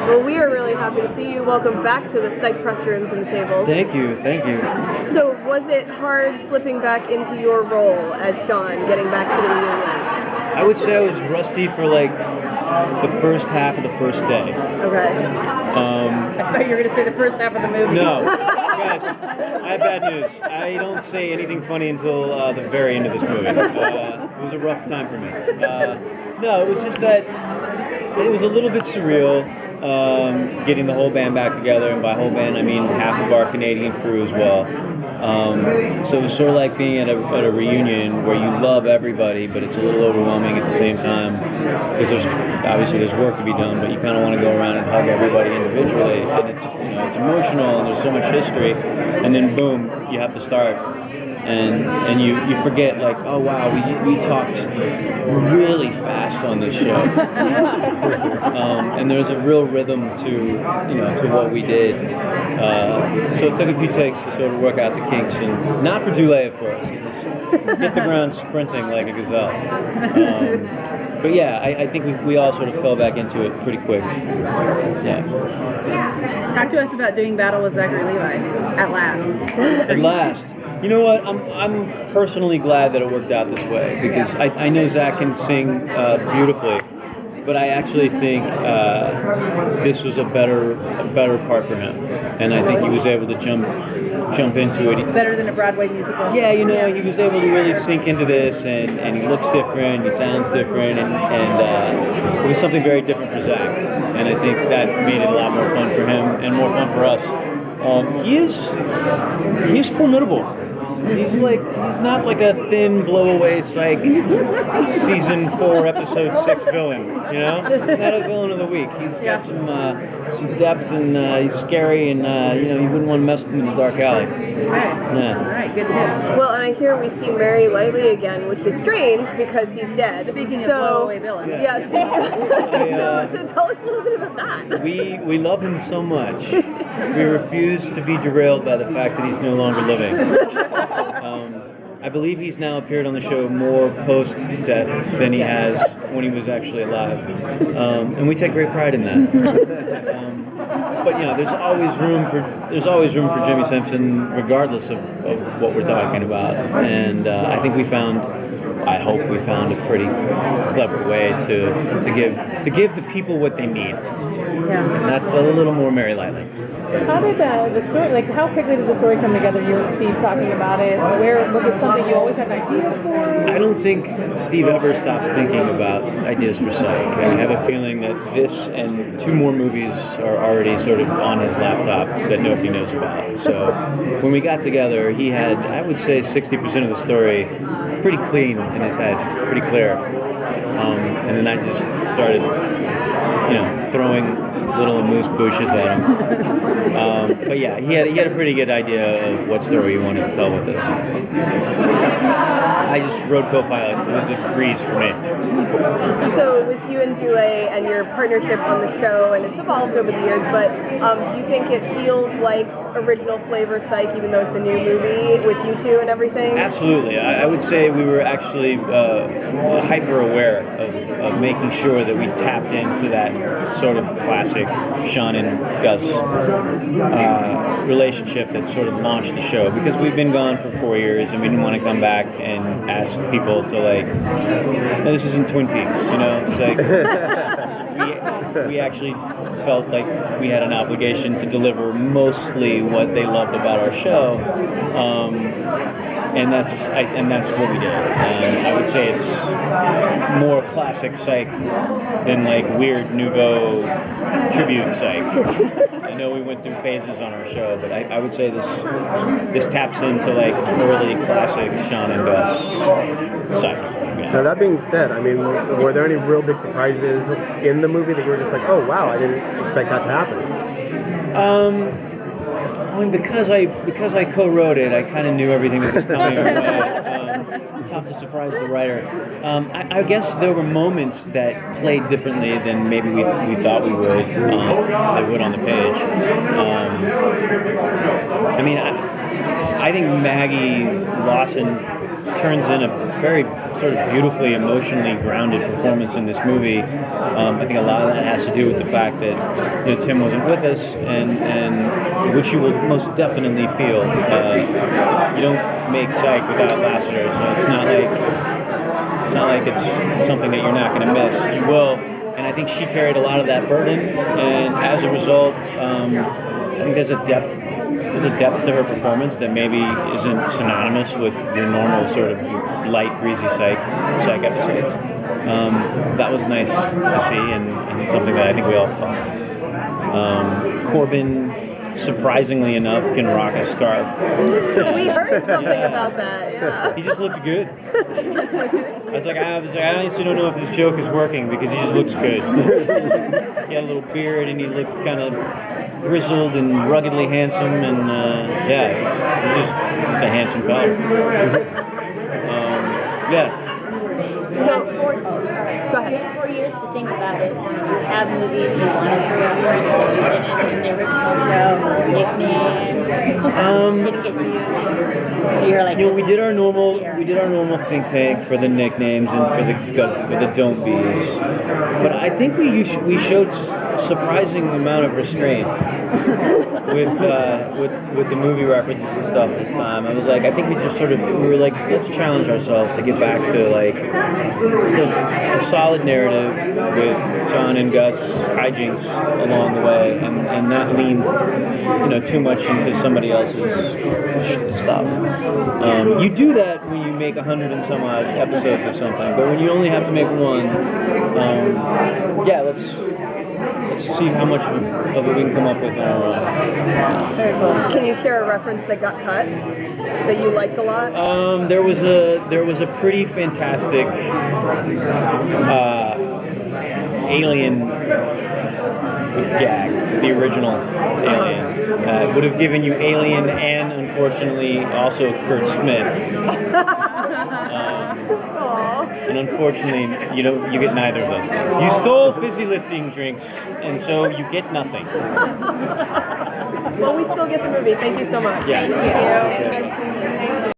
Well, we are really happy to see you. Welcome back to the Psych press rooms and the tables. Thank you. So, was it hard slipping back into your role as Shawn, getting back to the reunion? I would say I was rusty for like the first half of the first day. Okay. I thought you were going to say the first half of the movie. No. Guys, I have bad news. I don't say anything funny until the very end of this movie. It was a rough time for me. No, it was just that it was a little bit surreal getting the whole band back together, and by whole band I mean half of our Canadian crew as well. So it was sort of like being at a reunion where you love everybody, but it's a little overwhelming at the same time because there's work to be done, but you kind of want to go around and hug everybody individually, and it's emotional and there's so much history, and then boom, you have to start. And you forget, like, oh wow, we talked really fast on this show, and there's a real rhythm to what we did. So it took a few takes to sort of work out the kinks, and not for Dulé, of course. He just hit the ground sprinting like a gazelle. But yeah, I think we all sort of fell back into it pretty quick. Yeah. Talk to us about doing battle with Zachary Levi at last. At last. You know what? I'm personally glad that it worked out this way because I know Zach can sing beautifully, but I actually think this was a better part for him, and I think he was able to jump into it. Better than a Broadway musical. Yeah, he was able to really sink into this, and he looks different, he sounds different, and it was something very different for Zach, and I think that made it a lot more fun for him and more fun for us. He is formidable. He's not like a thin blow-away Psych season 4 episode 6 villain, you know? He's not a villain of the week. He's got some depth, and he's scary, and you wouldn't want to mess with him in the dark alley. All right, good tips. Well, and I hear we see Mary Lightly again, which is strange because he's dead. Speaking of blow-away villains. Yeah, so tell us a little bit about that. We love him so much. We refuse to be derailed by the fact that he's no longer living. I believe he's now appeared on the show more post-death than he has when he was actually alive, and we take great pride in that. But there's always room for Jimmy Simpson, regardless of what we're talking about. And I hope we found a pretty clever way to give the people what they need. Yeah. And that's a little more Mary Lightly. How did the story, how quickly did the story come together, you and Steve talking about it? Where was it something you always had an idea for? I don't think Steve ever stops thinking about ideas for Psych. I have a feeling that this and 2 more movies are already sort of on his laptop that nobody knows about. So when we got together, he had, I would say, 60% of the story pretty clean in his head, pretty clear. And then I just started, throwing little moose bushes at him. But yeah, he had a pretty good idea of what story he wanted to tell with this. I just wrote co-pilot. It was a breeze for me. So with you and Dulé and your partnership on the show, and it's evolved over the years, but do you think it feels like original flavor Psych, even though it's a new movie with you two and everything? Absolutely. I would say we were actually hyper aware of making sure that we tapped into that sort of classic Shawn and Gus relationship that sort of launched the show, because we've been gone for 4 years and we didn't want to come back and ask people to no, this isn't Twin Peaks, it's like we actually felt like we had an obligation to deliver mostly what they loved about our show, and that's what we did. I would say it's more classic Psych than weird nouveau tribute Psych. I know we went through phases on our show, but I would say this taps into early classic Shawn and Gus Psych. Yeah. Now that being said, were there any real big surprises in the movie that you were just like, oh wow, I didn't expect that to happen? Because I co-wrote it, I kind of knew everything that was coming our way. It's tough to surprise the writer. I guess there were moments that played differently than maybe we thought they would on the page. I think Maggie Lawson turns in a very sort of beautifully, emotionally grounded performance in this movie. I think a lot of that has to do with the fact that Tim wasn't with us, and which you will most definitely feel. You don't make Psych without Lassiter, so it's not like it's something that you're not going to miss. You will, and I think she carried a lot of that burden, and as a result, I think there's a depth to her performance that maybe isn't synonymous with your normal sort of light, breezy Psych episodes. That was nice to see, and something that I think we all felt. Corbin, surprisingly enough, can rock a scarf. We heard something about that. Yeah. He just looked good. I was like, I honestly don't know if this joke is working because he just looks good. He had a little beard and he looked kind of grizzled and ruggedly handsome, and he's just a handsome fellow. Yeah. So, go ahead. 4 years to think about it. Have movies you wanted to include in the original show, nicknames. Didn't get to use. You're like, we did our normal think tank for the nicknames and for the don't be's, but I think we showed surprising amount of restraint with the movie references and stuff this time. I was like, I think we were like, let's challenge ourselves to get back to like just a solid narrative with Shawn and Gus hijinks along the way, and not lean too much into somebody else's stuff. You do that when you make 100 and some odd episodes of something, but when you only have to make one, let's see how much of it we can come up with on our own. Very cool. Can you share a reference that got cut that you liked a lot? There was a pretty fantastic alien gag, the original Alien. Would have given you Alien and unfortunately also Kurt Smith. And unfortunately, you get neither of those things. You stole fizzy lifting drinks, and so you get nothing. Well, we still get the movie. Thank you so much. Yeah. Thank you.